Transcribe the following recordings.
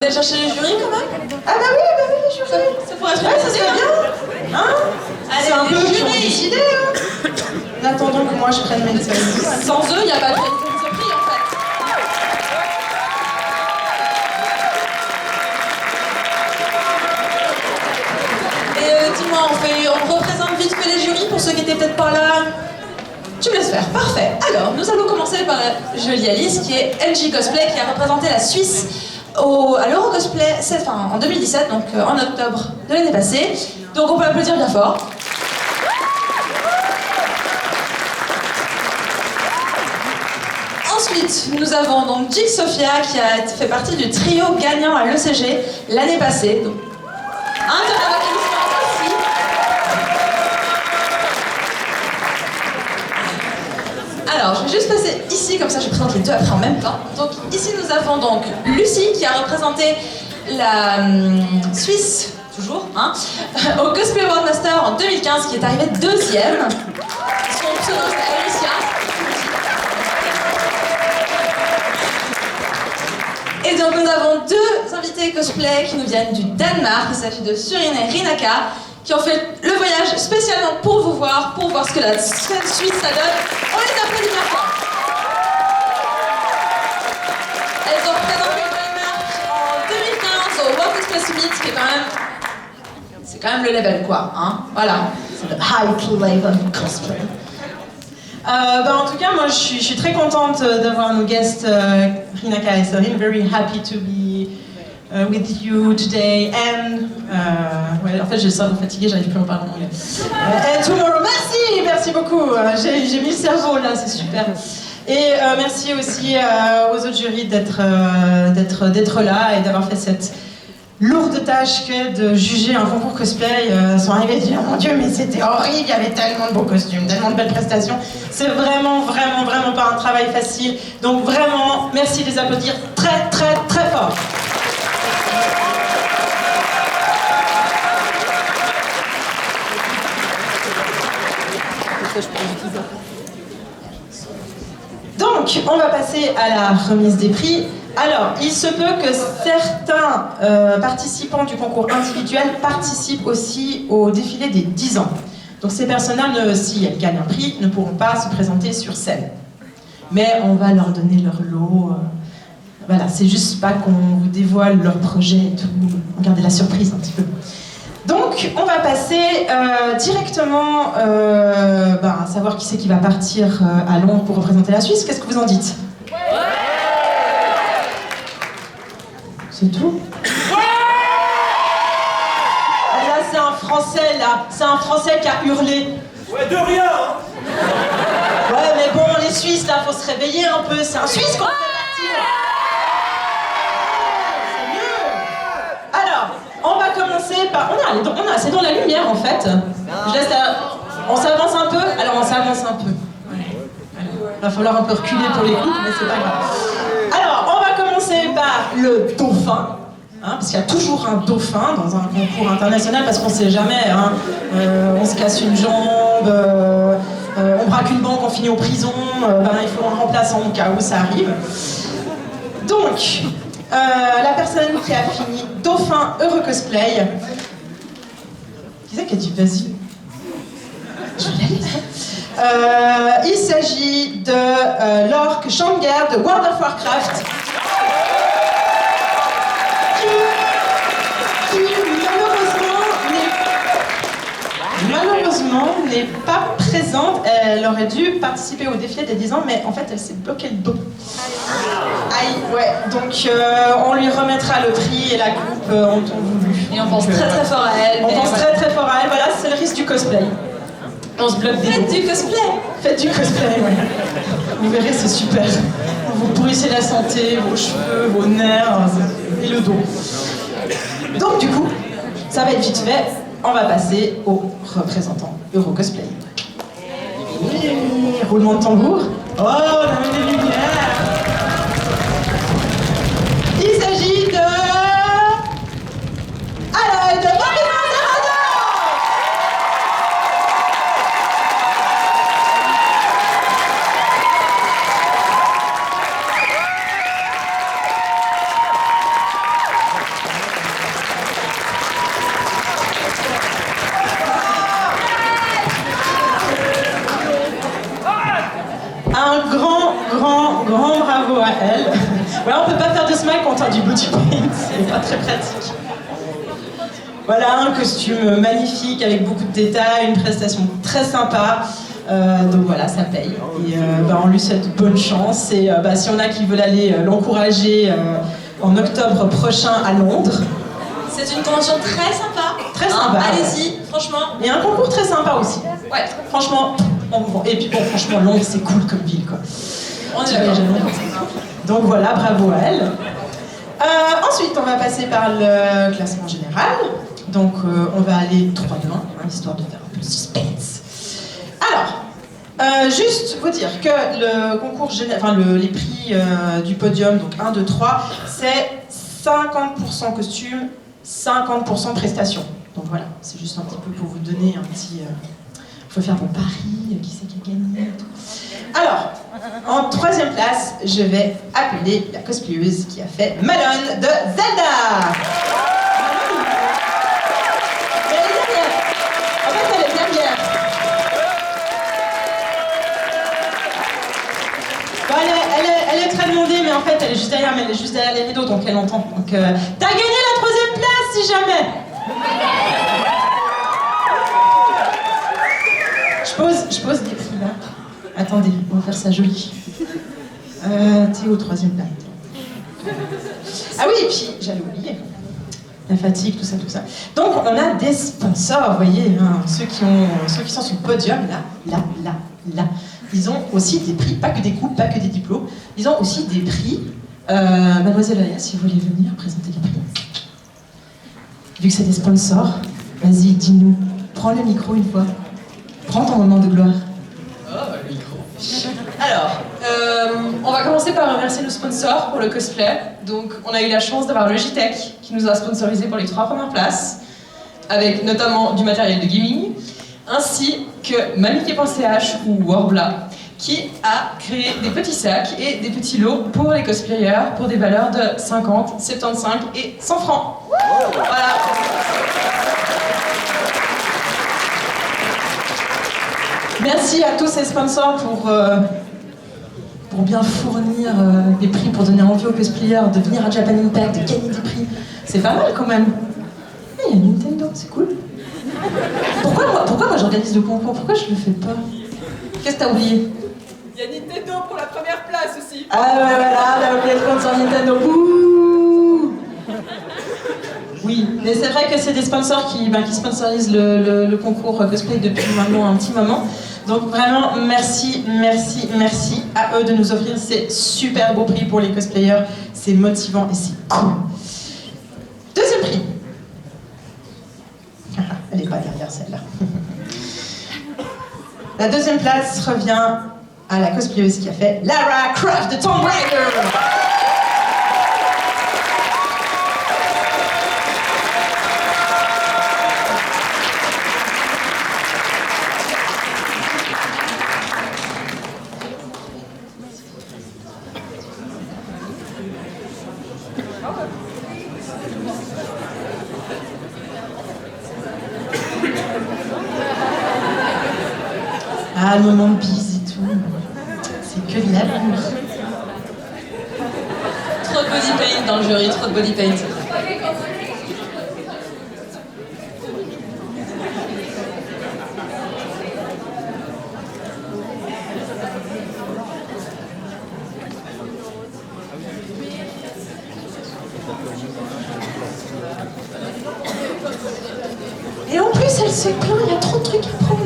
Vous allez chercher les jurys quand même? Ah bah oui, les jurys. Ça pourrait être ouais, ça serait bien. Hein? C'est un peu eux qui ont décidé. Hein. En attendant que moi je prenne mes services. Sans eux, il n'y a pas de prix en fait. Et dis-moi, on représente vite fait les jurys pour ceux qui n'étaient peut-être pas là. Tu me laisses faire, parfait. Alors, nous allons commencer par la jolie Alice qui est LG Cosplay, qui a représenté la Suisse à l'Eurocosplay en 2017, donc en octobre de l'année passée. Donc on peut applaudir bien fort. Ensuite, nous avons donc Jig Sophia qui a fait partie du trio gagnant à l'ECG l'année passée. Donc, un de applaudissements aussi. Alors, je vais juste passer ici, comme ça je présente les deux après en même temps. Donc ici nous avons donc Lucie qui a représenté la Suisse, toujours, hein, au Cosplay World Master en 2015, qui est arrivée deuxième. Son pseudo c'est Alicia. Et donc nous avons deux invités cosplay qui nous viennent du Danemark. Il s'agit de Surine et Rinaka, qui ont fait le voyage spécialement pour vous voir, pour voir ce que la scène suisse ça donne. On les applaudit bien fort. Elles ont représenté le Danemark en 2015 au World Cosplay Summit, qui est quand même... C'est quand même le level quoi, hein. Voilà. C'est le high level cosplay. En tout cas, moi je suis très contente d'avoir nos guests Rinaka et Sorine. Very happy to be with you today. And ouais, en fait, j'ai le cerveau fatigué, j'arrive plus à en parler en anglais. And tomorrow, merci beaucoup. J'ai mis le cerveau là, c'est super. Et merci aussi aux autres jurys d'être là et d'avoir fait cette lourde tâche que de juger un concours cosplay. Sont arrivés et dire, oh mon Dieu, mais c'était horrible, il y avait tellement de beaux costumes, tellement de belles prestations. C'est vraiment pas un travail facile. Donc vraiment, merci de les applaudir très fort. Donc, on va passer à la remise des prix. Alors, il se peut que certains participants du concours individuel participent aussi au défilé des 10 ans. Donc ces personnes-là, si elles gagnent un prix, ne pourront pas se présenter sur scène. Mais on va leur donner leur lot. Voilà, c'est juste pas qu'on vous dévoile leur projet et tout. Regardez la surprise un petit peu. Donc, on va passer directement à savoir qui c'est qui va partir à Londres pour représenter la Suisse. Qu'est-ce que vous en dites? C'est tout? Là, c'est un Français, là. C'est un Français qui a hurlé. Ouais, de rien hein. Ouais, mais bon, les Suisses, là, faut se réveiller un peu. C'est un Suisse qu'on fait partir. C'est mieux. Alors, on va commencer par... c'est dans la lumière, en fait. Je laisse on s'avance un peu? Alors, on s'avance un peu. Il va falloir un peu reculer pour les coups, mais c'est pas grave. Alors, on va commencer par le dauphin, hein, parce qu'il y a toujours un dauphin dans un concours international, parce qu'on sait jamais, hein, on se casse une jambe, on braque une banque, on finit en prison, il faut un remplaçant au cas où ça arrive. Donc, la personne qui a fini dauphin Eurocosplay, qui c'est qui a dit vas-y? Je vais y aller. Il s'agit de Lork Shanger de World of Warcraft, qui malheureusement n'est pas présente. Elle aurait dû participer au défilé des 10 ans, mais en fait elle s'est bloqué le dos. Aïe, ouais, donc on lui remettra le prix et la coupe en temps voulu. Et on pense très fort à elle. On pense très fort à elle, voilà, c'est le risque du cosplay. On se bloque des dos. Faites du cosplay. Faites du cosplay, ouais. Vous verrez, c'est super. Vous pourrissez la santé, vos cheveux, vos nerfs et le dos. Donc du coup, ça va être vite fait. On va passer aux représentants Eurocosplay. Oui, roulement de tambour. Oh, on a mis des lumières. Il s'agit de... Alors, de... elle. Ouais, on peut pas faire de smile quand on a du body paint, c'est pas très pratique. Voilà, un costume magnifique avec beaucoup de détails, une prestation très sympa. Donc voilà, ça paye. Et on lui souhaite bonne chance. Et si on a qui veulent aller l'encourager en octobre prochain à Londres. C'est une convention très sympa. Très sympa. Allez-y, franchement. Et un concours très sympa aussi. Ouais. Franchement, et puis bon, franchement, Londres, c'est cool comme ville, quoi. On est d'accord. Donc voilà, bravo à elle. Ensuite, on va passer par le classement général. Donc on va aller 3-2-1, histoire de faire un peu de suspense. Alors, juste vous dire que le concours les prix du podium, donc 1, 2, 3, c'est 50% costume, 50% prestation. Donc voilà, c'est juste un petit peu pour vous donner un petit... Il faut faire vos paris, qui c'est qui a gagné et tout. Alors, en 3e place, je vais appeler la cosplayeuse qui a fait Malone de Zelda. Elle est très demandée, mais en fait, elle est juste derrière les rideaux, donc elle entend. Donc, t'as gagné la 3e place, si jamais. Je pose des prix là. Attendez, on va faire ça joli. T'es au 3e place. Ah oui, et puis j'allais oublier. La fatigue, tout ça. Donc, on a des sponsors, vous voyez, ceux qui sont sur le podium, là. Ils ont aussi des prix, pas que des coupes, pas que des diplômes. Ils ont aussi des prix. Mademoiselle Aya, si vous voulez venir présenter les prix. Vu que c'est des sponsors, vas-y, dis-nous. Prends le micro une fois. Prends ton moment de gloire. Oh, le micro. Alors, on va commencer par remercier nos sponsors pour le cosplay. Donc, on a eu la chance d'avoir Logitech qui nous a sponsorisé pour les 3 premières places, avec notamment du matériel de gaming, ainsi que Mamiké.ch ou Warbla, qui a créé des petits sacs et des petits lots pour les cosplayers pour des valeurs de 50, 75 et 100 francs. Voilà. Merci à tous ces sponsors pour bien fournir des prix, pour donner envie aux cosplayers de venir à Japan Impact, de gagner des prix. C'est pas mal quand même. Il y a Nintendo, c'est cool. Pourquoi moi j'organise le concours? Pourquoi je le fais pas? Qu'est-ce que t'as oublié? Il y a Nintendo pour la première place aussi. Ah ouais, voilà, on a oublié le sponsor Nintendo. Ouh. Oui, mais c'est vrai que c'est des sponsors qui sponsorisent le concours cosplay depuis maintenant un petit moment. Donc vraiment, merci à eux de nous offrir ces super beaux prix pour les cosplayers. C'est motivant et c'est cool. Deuxième prix. Elle n'est pas derrière celle-là. La deuxième place revient à la cosplayeuse qui a fait Lara Croft de Tomb Raider. Ah, le moment de bise et tout. C'est que de l'amour. Trop de body paint dans le jury, trop de body paint. Et en plus, elle se plaint, il y a trop de trucs à prendre.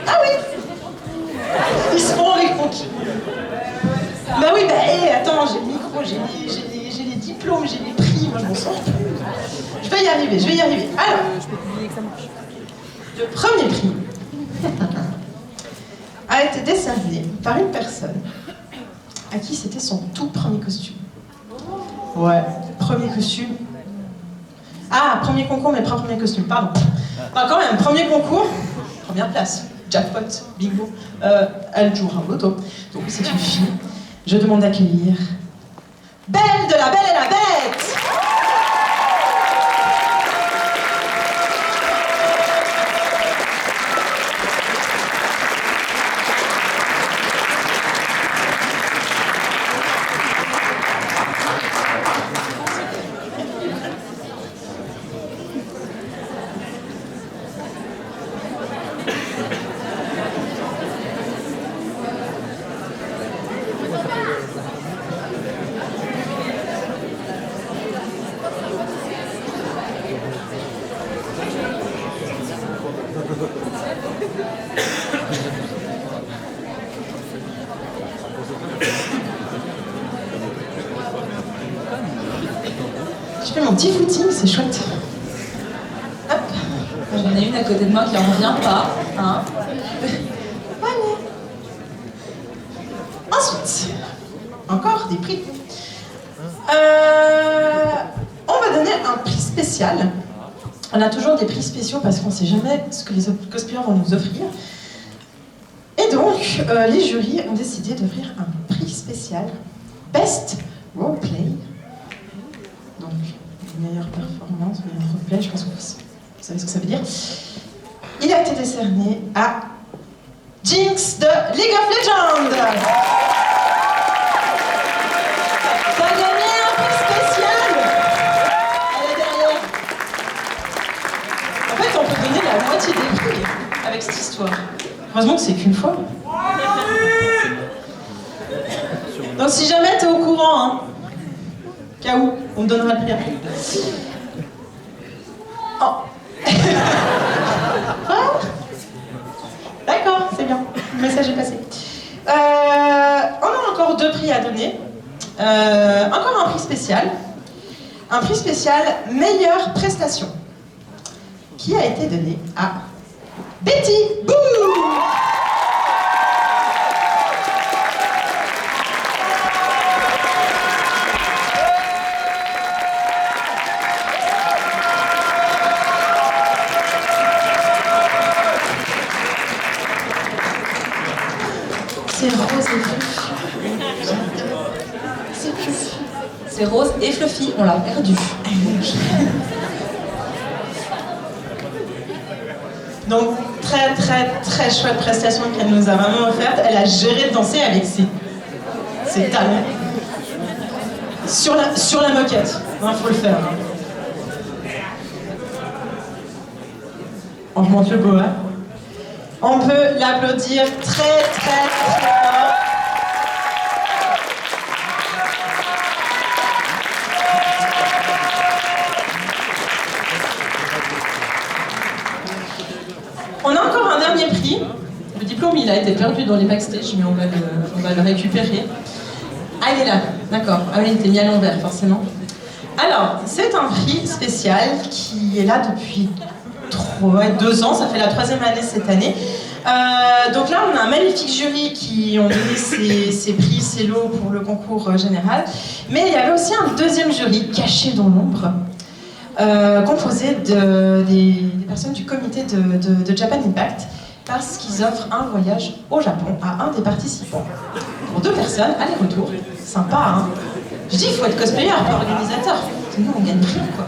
Ah oui. Ils se font avec Francky. Bah oui, attends, j'ai le micro, j'ai les diplômes, j'ai les prix, moi je m'en sors plus. Je vais y arriver. Alors, le premier prix a été décerné par une personne à qui c'était son tout premier costume. Ouais, premier costume. Ah, premier concours, mais pas premier costume, pardon. Enfin, quand même, premier concours, première place, jackpot, bingo. Elle jouera au loto, donc c'est une fille. Je demande d'accueillir Belle de la Belle et la Bête. Je fais mon petit footing, c'est chouette. Hop. J'en ai une à côté de moi qui en revient pas. Hein. Voilà. Ensuite, encore des prix. On va donner un prix spécial. On a toujours des prix spéciaux parce qu'on ne sait jamais ce que les cosplayers vont nous offrir. Et donc, les jurys ont décidé d'offrir un prix spécial Best Roleplay. Donc, meilleure performance, meilleur roleplay, je pense que vous savez ce que ça veut dire. Il a été décerné à Jinx de League of Legends. Ça a gagné un prix spécial. Elle est derrière. En fait, on peut donner la moitié des prix avec cette histoire. Heureusement que c'est qu'une fois. Donc si jamais t'es au courant, hein, cas où, on me donnera le prix après. Oh. Ah. D'accord, c'est bien. Le message est passé. On a encore 2 prix à donner. Encore un prix spécial. Un prix spécial meilleure prestation. Qui a été donné à Betty Boo. C'est rose et fluffy. C'est fluffy. C'est rose et fluffy, on l'a perdu. Donc, très chouette prestation qu'elle nous a vraiment offerte. Elle a géré de danser avec ses talons. Sur la moquette. Il faut le faire. On remonte le boa. On peut l'applaudir très fort. On a encore un dernier prix. Le diplôme, il a été perdu dans les backstage, mais on va le récupérer. Ah, il est là, d'accord. Ah oui, il était mis à l'envers, forcément. Alors, c'est un prix spécial qui est là depuis 2 ans, ça fait la 3e année cette année. Donc là, on a un magnifique jury qui ont donné ses prix, ses lots pour le concours général. Mais il y avait aussi un 2e jury caché dans l'ombre, composé des personnes du comité de Japan Impact, parce qu'ils offrent un voyage au Japon à un des participants. Pour 2 personnes, aller-retour. Sympa, hein? Je dis, il faut être cosplayer, pas organisateur. Sinon, on gagne rien, quoi.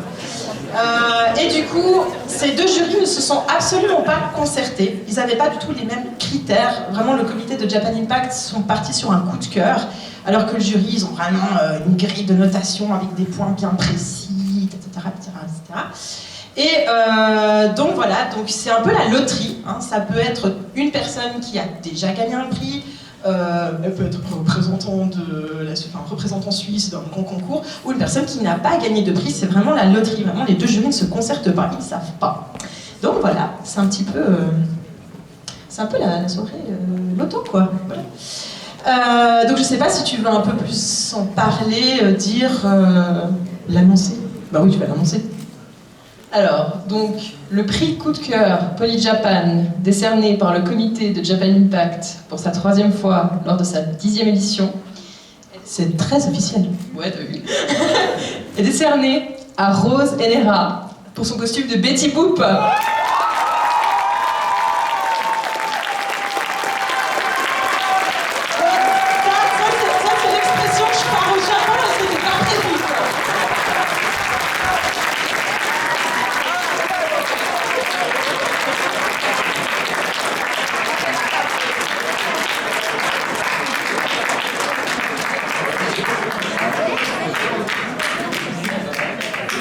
Et du coup, ces 2 jurys ne se sont absolument pas concertés. Ils n'avaient pas du tout les mêmes critères. Vraiment, le comité de Japan Impact sont partis sur un coup de cœur, alors que le jury, ils ont vraiment une grille de notation avec des points bien précis, etc. Et donc voilà, donc c'est un peu la loterie. Hein. Ça peut être une personne qui a déjà gagné un prix. Elle peut être représentant suisse d'un grand concours, ou une personne qui n'a pas gagné de prix. C'est vraiment la loterie. Vraiment, les 2 jurys ne se concertent pas, ils ne savent pas. Donc voilà, c'est un petit peu, la soirée loto, quoi. Voilà. Donc je ne sais pas si tu veux un peu plus en parler, l'annoncer. Bah oui, tu vas l'annoncer. Alors, donc, le prix coup de cœur Poly Japan, décerné par le comité de Japan Impact pour sa 3e fois lors de sa 10e édition, c'est très officiel. Ouais, t'as vu. Est décerné à Rose Enera pour son costume de Betty Boop. C'est l'expression je pars au Japon et c'était pas prévu.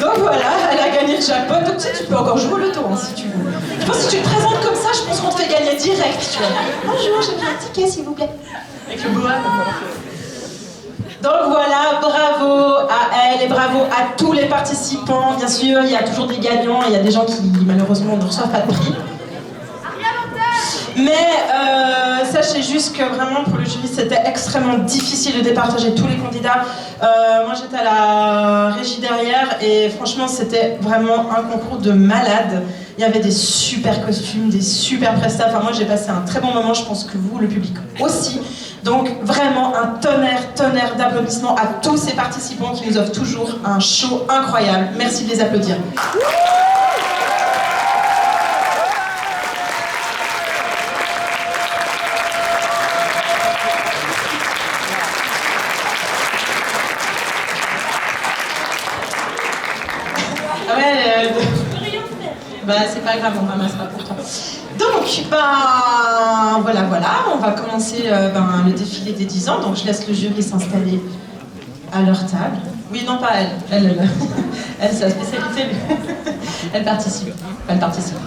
Donc voilà, elle a gagné le jackpot. Donc tu sais, tu peux encore jouer au loto hein, si tu veux. Je pense que si tu te présentes comme ça, je pense qu'on te fait gagner direct. Tu vois. Bonjour, j'ai pris un ticket s'il vous plaît. Avec le boa. Donc voilà, bravo à elle et bravo à tous les participants. Bien sûr, il y a toujours des gagnants, il y a des gens qui malheureusement ne reçoivent pas de prix. Mais sachez juste que vraiment pour le jury c'était extrêmement difficile de départager tous les candidats. Moi j'étais à la régie derrière et franchement c'était vraiment un concours de malades. Il y avait des super costumes, des super prestats. Enfin moi j'ai passé un très bon moment, je pense que vous, le public aussi. Donc vraiment un tonnerre d'applaudissements à tous ces participants qui nous offrent toujours un show incroyable. Merci de les applaudir. Ah ouais, bah c'est pas grave, on ramassera pour toi. Donc, voilà, on va commencer le défilé des 10 ans, donc je laisse le jury s'installer à leur table. Oui, non, pas elle, c'est sa spécialité, elle participe.